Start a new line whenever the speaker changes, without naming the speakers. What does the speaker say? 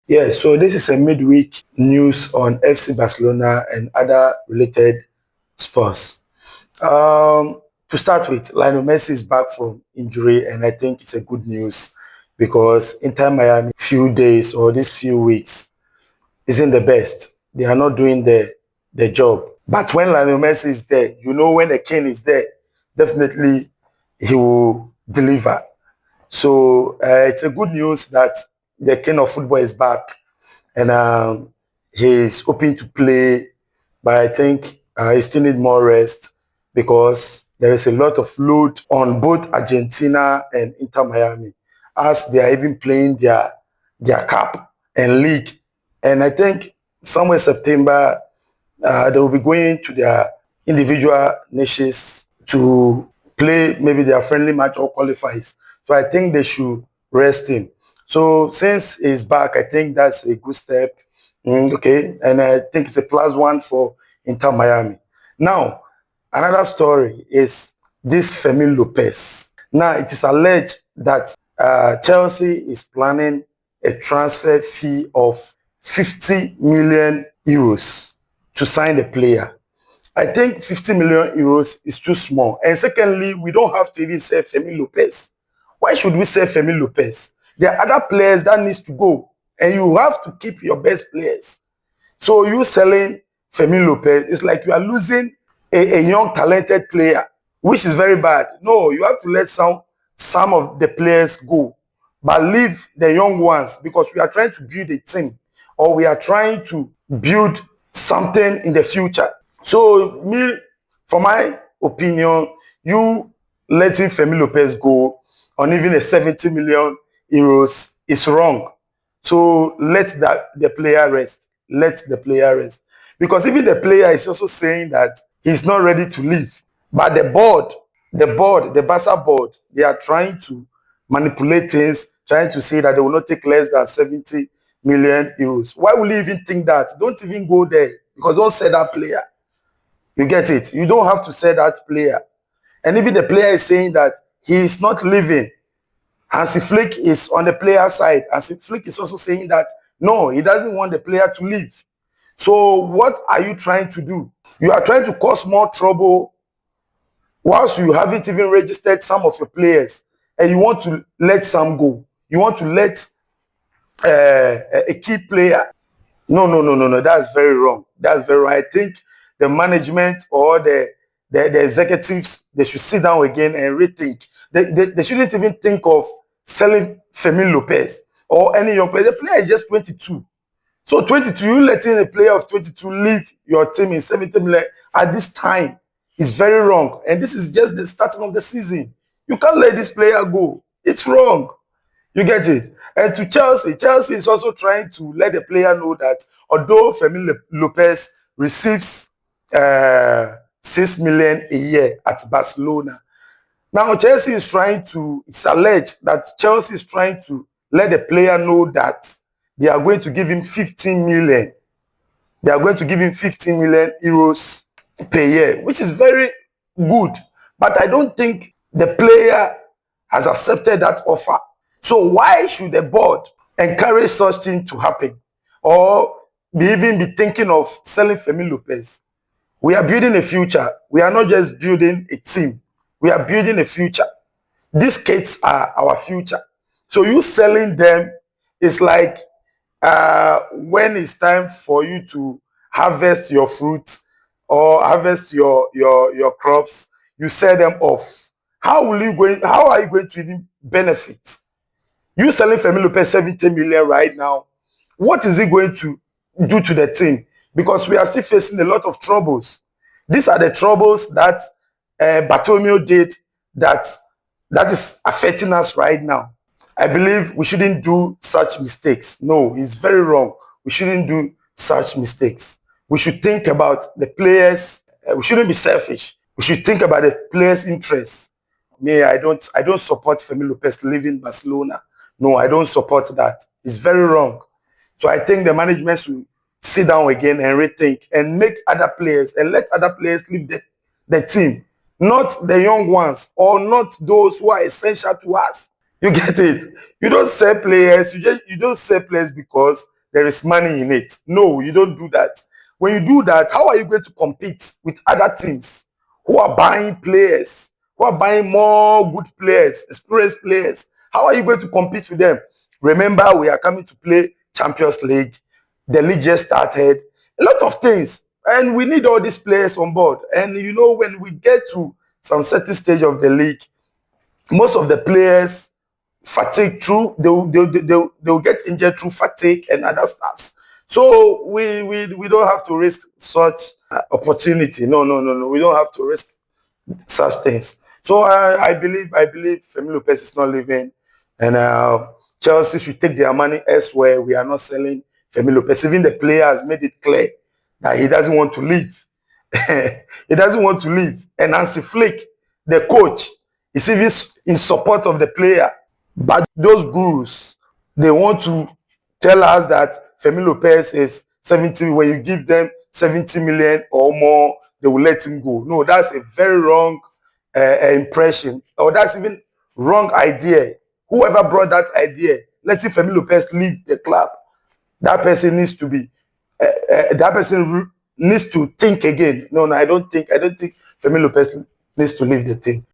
Yeah, so this is a midweek news on FC Barcelona and other related sports. To start with, Lionel Messi is back from injury, and I think it's a good news because Inter Miami few days or these few weeks isn't the best. They are not doing the job. But when Lionel Messi is there, you know when the king is there, definitely he will deliver. So it's a good news that the king of football is back and he's hoping to play, but I think he still need more rest because there is a lot of load on both Argentina and Inter Miami as they are even playing their cup and league. And I think somewhere September they will be going to their individual nations to play maybe their friendly match or qualifiers. So I think they should rest him. So since he's back, I think that's a good step. Okay, and I think it's a +1 for Inter Miami. Now, another story is this Fermin López. Now, it is alleged that Chelsea is planning a transfer fee of 50 million euros to sign the player. I think 50 million euros is too small. And secondly, we don't have to even sell Fermin López. Why should we sell Fermin López? There are other players that needs to go, and you have to keep your best players. So you selling Fermin López, it's like you are losing a young talented player, which is very bad. No, you have to let some of the players go, but leave the young ones because we are trying to build a team or we are trying to build something in the future. So me, for my opinion, you letting Fermin López go on even a 70 million euros is wrong. So let the player rest. Let the player rest. Because even the player is also saying that he's not ready to leave. But the Barca board, they are trying to manipulate things, trying to say that they will not take less than 70 million euros. Why will you even think that? Don't even go there because don't sell that player. You get it? You don't have to sell that player. And even the player is saying that he is not leaving. Hansi Flick is on the player side. Hansi Flick is also saying that no, he doesn't want the player to leave. So what are you trying to do? You are trying to cause more trouble whilst you haven't even registered some of your players and you want to let some go. You want to let a key player. No, no, no, no, no. That's very wrong. That's very wrong. I think the management or the executives, they should sit down again and rethink. They shouldn't even think of selling Fermin López or any young player. The player is just 22. So 22, you letting a player of 22 lead your team in 70 million at this time is very wrong. And this is just the starting of the season. You can't let this player go. It's wrong. You get it? And to Chelsea, Chelsea is also trying to let the player know that although Fermin López receives 6 million a year at Barcelona, now Chelsea is trying to, it's alleged that Chelsea is trying to let the player know that they are going to give him 15 million. They are going to give him 15 million euros per year, which is very good. But I don't think the player has accepted that offer. So why should the board encourage such thing to happen or even be thinking of selling Fermin López? We are building a future. We are not just building a team. We are building a future. These kids are our future. So you selling them is like when it's time for you to harvest your fruit or harvest your crops, you sell them off. How are you going to even benefit? You selling Fermin López 70 million right now. What is it going to do to the team? Because we are still facing a lot of troubles. These are the troubles that Bartomeu did that is affecting us right now. I believe we shouldn't do such mistakes. No, it's very wrong. We shouldn't do such mistakes. We should think about the players. We shouldn't be selfish. We should think about the players' interests. Me, I don't support Fermin López leaving Barcelona. No, I don't support that. It's very wrong. So I think the management should sit down again and rethink and make other players and let other players leave the team, not the young ones or not those who are essential to us. You get it? You don't sell players. You don't sell players because there is money in it. No, you don't do that. When you do that, how are you going to compete with other teams who are buying players, who are buying more good players, experienced players? How are you going to compete with them? Remember, we are coming to play Champions League. The league just started. A lot of things. And we need all these players on board. And you know, when we get to some certain stage of the league, most of the players fatigue through they'll get injured through fatigue and other stuffs. So we don't have to risk such opportunity. No. We don't have to risk such things. So I believe Fermin Lopez is not leaving, and Chelsea should take their money elsewhere. We are not selling Fermin Lopez. Even the player has made it clear that he doesn't want to leave. He doesn't want to leave. And Nancy Flick, the coach, is even in support of the player. But those gurus, they want to tell us that Fermin Lopez is 70. When you give them 70 million or more, they will let him go. No, that's a very wrong impression, or that's even wrong idea. Whoever brought that idea, letting Fermin Lopez leave the club, that person needs to be that person needs to think again. No, I don't think Fermin Lopez needs to leave the team.